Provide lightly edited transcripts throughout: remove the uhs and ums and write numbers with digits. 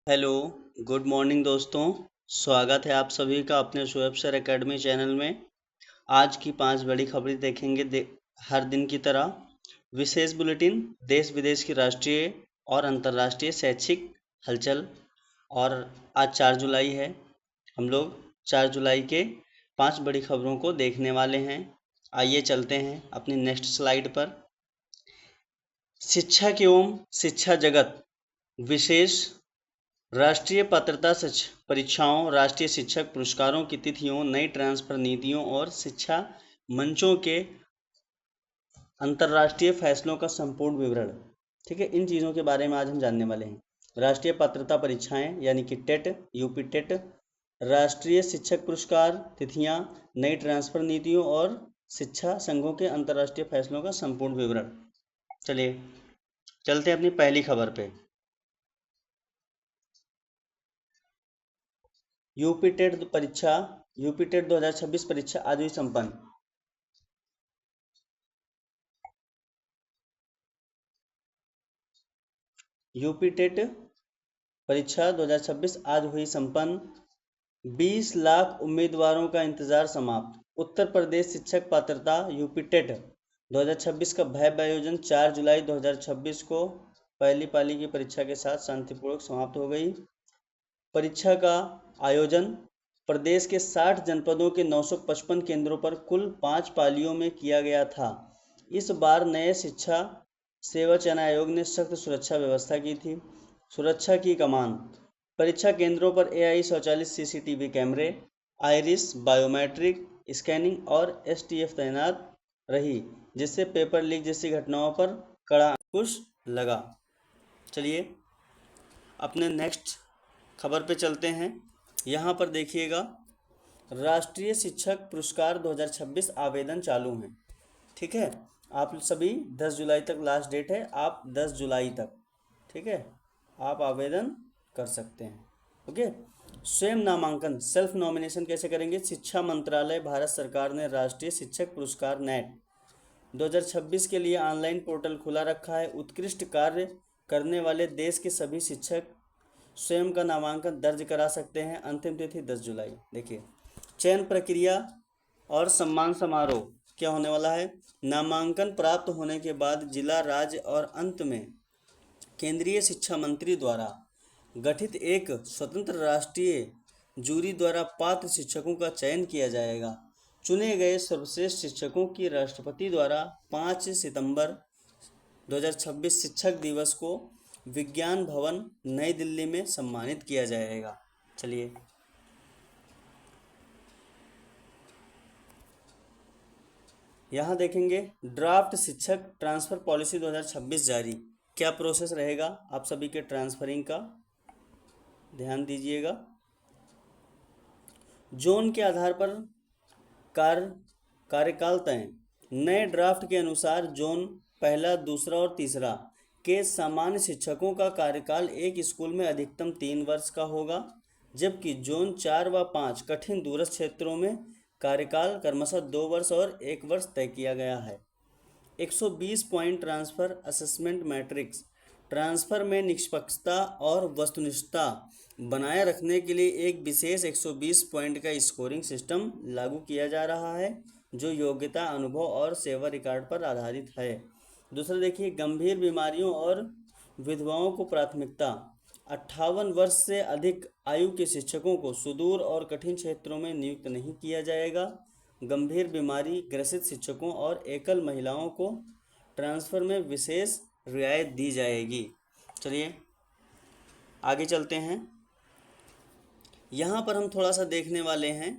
Hello, good morning दोस्तों। स्वागत है आप सभी का अपने शोएब सर एकेडमी चैनल में। आज की 5 बड़ी खबरें देखेंगे हर दिन की तरह। विशेष बुलेटिन, देश विदेश की राष्ट्रीय और अंतर्राष्ट्रीय शैक्षिक हलचल। और आज 4 जुलाई है। हम लोग 4 जुलाई के 5 बड़ी खबरों को देखने वाले हैं। आइए चलते हैं अपनी नेक्स्ट स्लाइड पर। शिक्षा एवं शिक्षा जगत विशेष राष्ट्रीय पात्रता परीक्षाओं, राष्ट्रीय शिक्षक पुरस्कारों की तिथियों, नई ट्रांसफर नीतियों और शिक्षा मंचों के अंतर्राष्ट्रीय फैसलों का संपूर्ण विवरण। ठीक है, इन चीज़ों के बारे में आज हम जानने वाले हैं। राष्ट्रीय पात्रता परीक्षाएं यानी कि टेट, यूपी टेट, राष्ट्रीय शिक्षक पुरस्कार, तिथियां, नई ट्रांसफर नीतियों और शिक्षा संघों के अंतर्राष्ट्रीय फैसलों का संपूर्ण विवरण। चलिए चलते हैं अपनी पहली खबर पे। यूपी टेट परीक्षा, यूपी टेट 2026 परीक्षा आज हुई संपन्न। यूपी टेट परीक्षा 2026 आज हुई संपन्न। 20 लाख उम्मीदवारों का इंतजार समाप्त। उत्तर प्रदेश शिक्षक पात्रता यूपी टेट 2026 का भव्य आयोजन 4 जुलाई 2026 को पहली पाली की परीक्षा के साथ शांतिपूर्वक समाप्त हो गई। परीक्षा का आयोजन प्रदेश के 60 जनपदों के 955 केंद्रों पर कुल 5 पालियों में किया गया था। इस बार नए शिक्षा सेवा चयन आयोग ने सख्त सुरक्षा व्यवस्था की थी। सुरक्षा की कमान, परीक्षा केंद्रों पर एआई स्वचालित सीसीटीवी कैमरे, आइरिस बायोमेट्रिक स्कैनिंग और एसटीएफ तैनात रही, जिससे पेपर लीक जैसी घटनाओं पर कड़ा अंकुश लगा। चलिए अपने नेक्स्ट खबर पे चलते हैं। यहाँ पर देखिएगा, राष्ट्रीय शिक्षक पुरस्कार 2026 आवेदन चालू हैं। ठीक है, आप सभी 10 जुलाई तक लास्ट डेट है। आप 10 जुलाई तक, ठीक है, आप आवेदन कर सकते हैं। ओके, स्वयं नामांकन सेल्फ नॉमिनेशन कैसे करेंगे? शिक्षा मंत्रालय, भारत सरकार ने राष्ट्रीय शिक्षक पुरस्कार नेट 2026 के लिए ऑनलाइन पोर्टल खुला रखा है। उत्कृष्ट कार्य करने वाले देश के सभी शिक्षक स्वयं का नामांकन दर्ज करा सकते हैं। अंतिम तिथि 10 जुलाई। देखिए, चयन प्रक्रिया और सम्मान समारोह क्या होने वाला है? नामांकन प्राप्त होने के बाद जिला, राज्य और अंत में केंद्रीय शिक्षा मंत्री द्वारा गठित एक स्वतंत्र राष्ट्रीय जूरी द्वारा पात्र शिक्षकों का चयन किया जाएगा। चुने गए सर्वश्रेष्ठ शिक्षकों की राष्ट्रपति द्वारा 5 सितंबर 2026 शिक्षक दिवस को विज्ञान भवन नई दिल्ली में सम्मानित किया जाएगा। चलिए यहाँ देखेंगे, ड्राफ्ट शिक्षक ट्रांसफ़र पॉलिसी 2026 जारी। क्या प्रोसेस रहेगा आप सभी के ट्रांसफरिंग का, ध्यान दीजिएगा। जोन के आधार पर कार्यकाल तय। नए ड्राफ्ट के अनुसार जोन पहला, दूसरा और तीसरा के सामान्य शिक्षकों का कार्यकाल एक स्कूल में अधिकतम 3 वर्ष का होगा, जबकि जोन 4 व 5 कठिन दूरस्थ क्षेत्रों में कार्यकाल क्रमशः 2 वर्ष और 1 वर्ष तय किया गया है। 120 point transfer assessment matrix, transfer में निष्पक्षता और वस्तुनिष्ठता बनाए रखने के लिए एक विशेष 120 पॉइंट का स्कोरिंग सिस्टम लागू किया जा रहा है, जो योग्यता, अनुभव और सेवा रिकॉर्ड पर आधारित है। दूसरा देखिए, गंभीर बीमारियों और विधवाओं को प्राथमिकता। 58 वर्ष से अधिक आयु के शिक्षकों को सुदूर और कठिन क्षेत्रों में नियुक्त नहीं किया जाएगा। गंभीर बीमारी ग्रसित शिक्षकों और एकल महिलाओं को ट्रांसफ़र में विशेष रियायत दी जाएगी। चलिए आगे चलते हैं। यहाँ पर हम थोड़ा सा देखने वाले हैं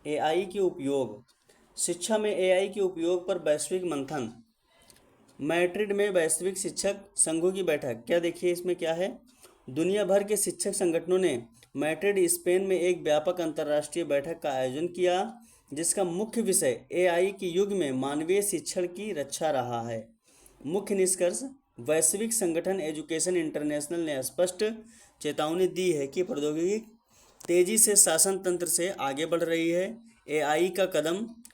एआई के उपयोग। शिक्षा में एआई के उपयोग पर वैश्विक मंथन। मैड्रिड में वैश्विक शिक्षक संघों की बैठक। क्या देखिए इसमें क्या है, दुनिया भर के शिक्षक संगठनों ने मैड्रिड स्पेन में एक व्यापक अंतर्राष्ट्रीय बैठक का आयोजन किया, जिसका मुख्य विषय एआई के युग में मानवीय शिक्षण की रक्षा रहा है। मुख्य निष्कर्ष, वैश्विक संगठन एजुकेशन इंटरनेशनल ने स्पष्ट चेतावनी दी है कि प्रौद्योगिकी तेजी से शासन तंत्र से आगे बढ़ रही है। एआई का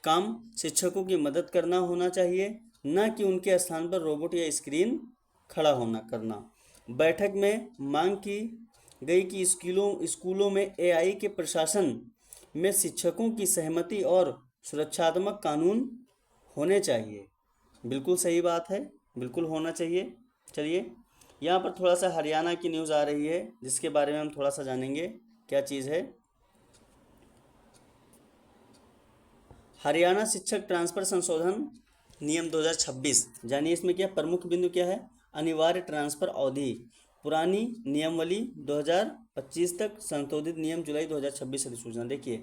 काम शिक्षकों की मदद करना होना चाहिए, न कि उनके स्थान पर रोबोट या स्क्रीन खड़ा होना करना। बैठक में मांग की गई कि स्कूलों में एआई के प्रशासन में शिक्षकों की सहमति और सुरक्षात्मक कानून होने चाहिए। बिल्कुल सही बात है, बिल्कुल होना चाहिए। चलिए, यहाँ पर थोड़ा सा हरियाणा की न्यूज़ आ रही है जिसके बारे में हम थोड़ा सा जानेंगे क्या चीज़ है। हरियाणा शिक्षक ट्रांसफर संशोधन नियम 2026, जानिए इसमें क्या प्रमुख बिंदु क्या है। अनिवार्य ट्रांसफर अवधि पुरानी नियमावली 2025 तक, संशोधित नियम जुलाई 2026 अधिसूचना। देखिए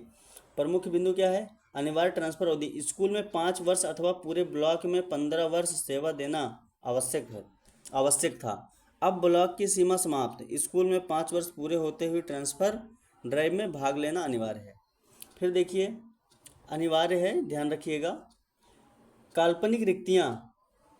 प्रमुख बिंदु क्या है। अनिवार्य ट्रांसफर अवधि, स्कूल में 5 वर्ष अथवा पूरे ब्लॉक में 15 वर्ष सेवा देना आवश्यक था। अब ब्लॉक की सीमा समाप्त, स्कूल में 5 वर्ष पूरे होते हुए ट्रांसफर ड्राइव में भाग लेना अनिवार्य है। फिर देखिए अनिवार्य है, ध्यान रखिएगा। काल्पनिक रिक्तियाँ,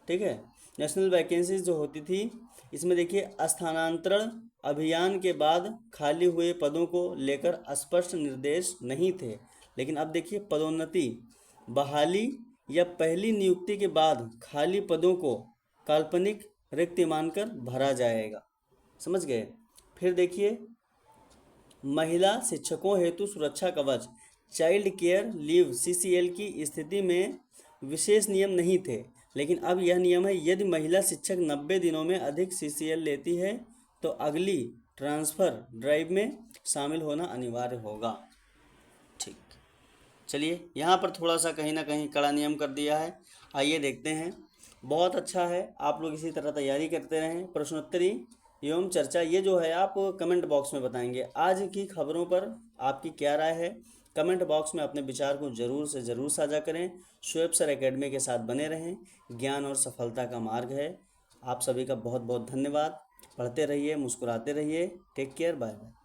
ठीक है, नेशनल वैकेंसीज जो होती थी, इसमें देखिए स्थानांतरण अभियान के बाद खाली हुए पदों को लेकर स्पष्ट निर्देश नहीं थे, लेकिन अब देखिए पदोन्नति, बहाली या पहली नियुक्ति के बाद खाली पदों को काल्पनिक रिक्त मानकर भरा जाएगा। समझ गए। फिर देखिए महिला शिक्षकों हेतु सुरक्षा कवच, चाइल्ड केयर लीव सीसीएल की स्थिति में विशेष नियम नहीं थे, लेकिन अब यह नियम है। यदि महिला शिक्षक 90 दिनों में अधिक सीसीएल लेती है तो अगली ट्रांसफ़र ड्राइव में शामिल होना अनिवार्य होगा। ठीक, चलिए यहाँ पर थोड़ा सा कहीं ना कहीं कड़ा नियम कर दिया है। आइए देखते हैं। बहुत अच्छा है, आप लोग इसी तरह तैयारी करते रहें। प्रश्नोत्तरी एवं चर्चा ये जो है आप कमेंट बॉक्स में बताएंगे। आज की खबरों पर आपकी क्या राय है, कमेंट बॉक्स में अपने विचार को ज़रूर से ज़रूर साझा करें। शोएब सर एकेडमी के साथ बने रहें, ज्ञान और सफलता का मार्ग है। आप सभी का बहुत बहुत धन्यवाद। पढ़ते रहिए, मुस्कुराते रहिए। Take care, bye bye.